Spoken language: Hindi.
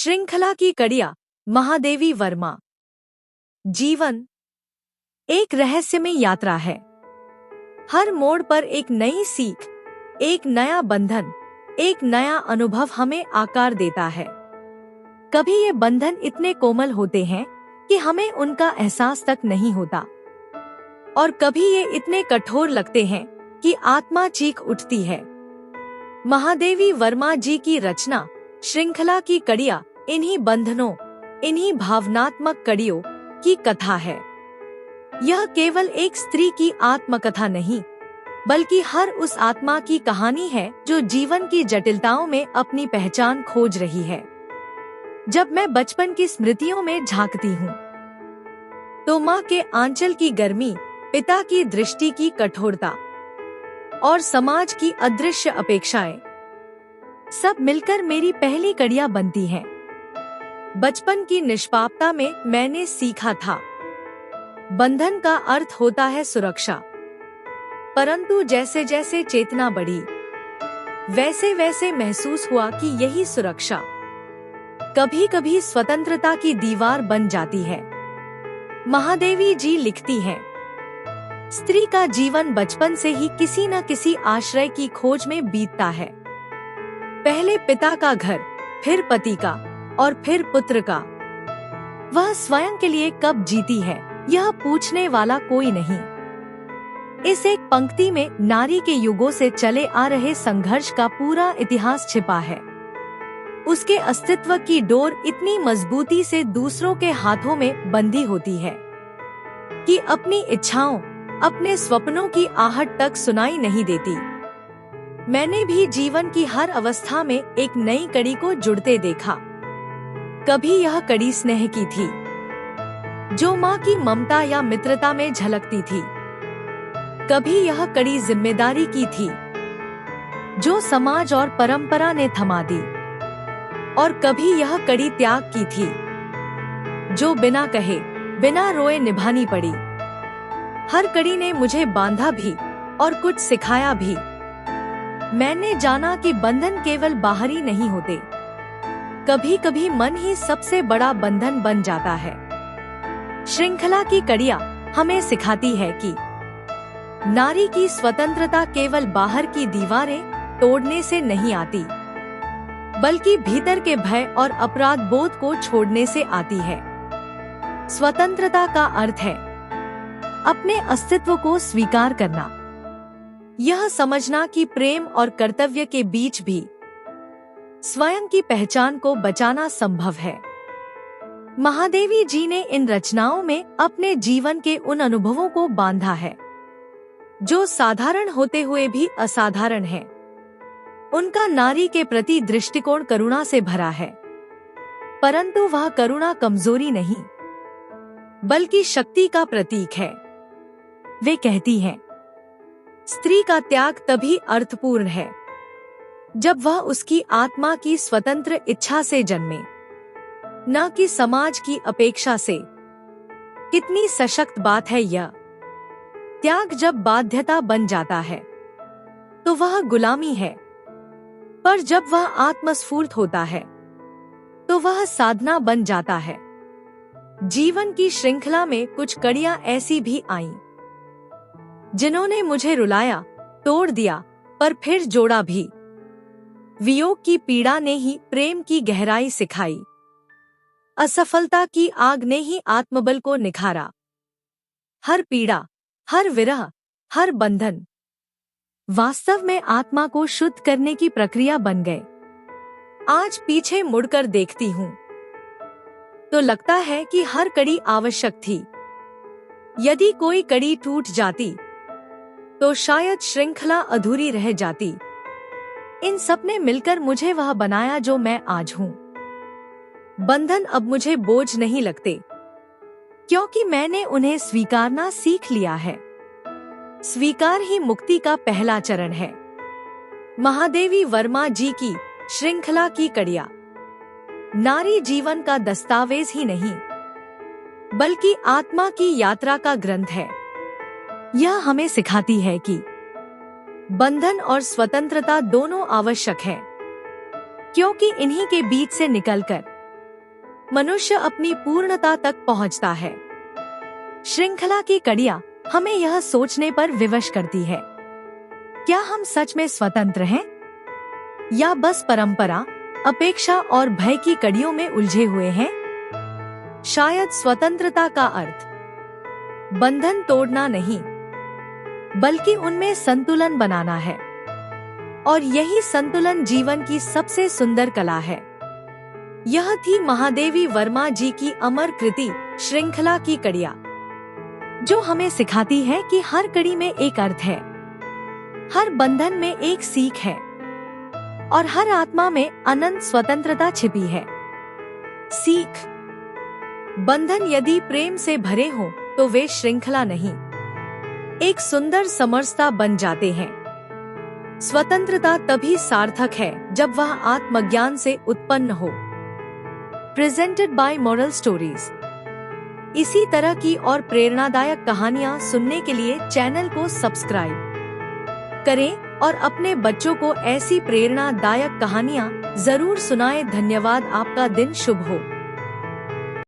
श्रृंखला की कड़ियाँ, महादेवी वर्मा। जीवन एक रहस्यमय यात्रा है। हर मोड़ पर एक नई सीख, एक नया बंधन, एक नया अनुभव हमें आकार देता है। कभी ये बंधन इतने कोमल होते हैं कि हमें उनका एहसास तक नहीं होता, और कभी ये इतने कठोर लगते हैं कि आत्मा चीख उठती है। महादेवी वर्मा जी की रचना श्रृंखला की कड़ियाँ इन्हीं बंधनों, इन्हीं भावनात्मक कड़ियों की कथा है। यह केवल एक स्त्री की आत्मकथा नहीं, बल्कि हर उस आत्मा की कहानी है जो जीवन की जटिलताओं में अपनी पहचान खोज रही है। जब मैं बचपन की स्मृतियों में झांकती हूँ, तो माँ के आंचल की गर्मी, पिता की दृष्टि की कठोरता और समाज की अदृश्य अपेक्षाएं सब मिलकर मेरी पहली कड़ियाँ बनती हैं। बचपन की निष्पापता में मैंने सीखा था, बंधन का अर्थ होता है सुरक्षा। परंतु जैसे जैसे चेतना बढ़ी, वैसे वैसे महसूस हुआ कि यही सुरक्षा कभी कभी स्वतंत्रता की दीवार बन जाती है। महादेवी जी लिखती हैं, स्त्री का जीवन बचपन से ही किसी न किसी आश्रय की खोज में बीतता है। पहले पिता का घर, फिर पति का और फिर पुत्र का। वह स्वयं के लिए कब जीती है, यह पूछने वाला कोई नहीं। इस एक पंक्ति में नारी के युगों से चले आ रहे संघर्ष का पूरा इतिहास छिपा है। उसके अस्तित्व की डोर इतनी मजबूती से दूसरों के हाथों में बंधी होती है कि अपनी इच्छाओं, अपने सपनों की आहट तक सुनाई नहीं देती। मैंने भी जीवन की हर अवस्था में एक नई कड़ी को जुड़ते देखा। कभी यह कड़ी स्नेह की थी, जो माँ की ममता या मित्रता में झलकती थी। कभी यह कड़ी जिम्मेदारी की थी, जो समाज और परंपरा ने थमा दी। और कभी यह कड़ी त्याग की थी, जो बिना कहे, बिना रोए निभानी पड़ी। हर कड़ी ने मुझे बांधा भी और कुछ सिखाया भी। मैंने जाना कि बंधन केवल बाहरी नहीं होते, कभी कभी मन ही सबसे बड़ा बंधन बन जाता है। श्रृंखला की कड़ियाँ हमें सिखाती है कि नारी की स्वतंत्रता केवल बाहर की दीवारें तोड़ने से नहीं आती, बल्कि भीतर के भय और अपराध बोध को छोड़ने से आती है। स्वतंत्रता का अर्थ है अपने अस्तित्व को स्वीकार करना, यह समझना कि प्रेम और कर्तव्य के बीच भी स्वयं की पहचान को बचाना संभव है। महादेवी जी ने इन रचनाओं में अपने जीवन के उन अनुभवों को बांधा है, जो साधारण होते हुए भी असाधारण है। उनका नारी के प्रति दृष्टिकोण करुणा से भरा है, परंतु वह करुणा कमजोरी नहीं, बल्कि शक्ति का प्रतीक है। वे कहती हैं, स्त्री का त्याग तभी अर्थपूर्ण है जब वह उसकी आत्मा की स्वतंत्र इच्छा से जन्मे, न कि समाज की अपेक्षा से। कितनी सशक्त बात है यह। त्याग जब बाध्यता बन जाता है तो वह गुलामी है, पर जब वह आत्मस्फूर्त होता है तो वह साधना बन जाता है। जीवन की श्रृंखला में कुछ कड़ियाँ ऐसी भी आईं, जिन्होंने मुझे रुलाया, तोड़ दिया, पर फिर जोड़ा भी। वियोग की पीड़ा ने ही प्रेम की गहराई सिखाई, असफलता की आग ने ही आत्मबल को निखारा। हर पीड़ा, हर विरह, हर बंधन वास्तव में आत्मा को शुद्ध करने की प्रक्रिया बन गए। आज पीछे मुड़कर देखती हूँ तो लगता है कि हर कड़ी आवश्यक थी। यदि कोई कड़ी टूट जाती तो शायद श्रृंखला अधूरी रह जाती। इन सब ने मिलकर मुझे वह बनाया जो मैं आज हूँ। बंधन अब मुझे बोझ नहीं लगते, क्योंकि मैंने उन्हें स्वीकारना सीख लिया है। स्वीकार ही मुक्ति का पहला चरण है। महादेवी वर्मा जी की श्रृंखला की कड़ियाँ नारी जीवन का दस्तावेज ही नहीं, बल्कि आत्मा की यात्रा का ग्रंथ है। यह हमें सिखाती है कि बंधन और स्वतंत्रता दोनों आवश्यक है, क्योंकि इन्हीं के बीच से निकलकर मनुष्य अपनी पूर्णता तक पहुंचता है। श्रृंखला की कड़ियां हमें यह सोचने पर विवश करती है, क्या हम सच में स्वतंत्र हैं या बस परंपरा, अपेक्षा और भय की कड़ियों में उलझे हुए हैं? शायद स्वतंत्रता का अर्थ बंधन तोड़ना नहीं, बल्कि उनमें संतुलन बनाना है। और यही संतुलन जीवन की सबसे सुंदर कला है। यह थी महादेवी वर्मा जी की अमर कृति श्रृंखला की कड़ियां, जो हमें सिखाती है कि हर कड़ी में एक अर्थ है, हर बंधन में एक सीख है और हर आत्मा में अनंत स्वतंत्रता छिपी है। सीख: बंधन यदि प्रेम से भरे हों तो वे श्रृंखला नहीं, एक सुंदर समरसता बन जाते हैं। स्वतंत्रता तभी सार्थक है जब वह आत्मज्ञान से उत्पन्न हो। Presented by moral stories. इसी तरह की और प्रेरणादायक कहानियाँ सुनने के लिए चैनल को सब्सक्राइब करें और अपने बच्चों को ऐसी प्रेरणादायक कहानियाँ जरूर सुनाएं। धन्यवाद। आपका दिन शुभ हो।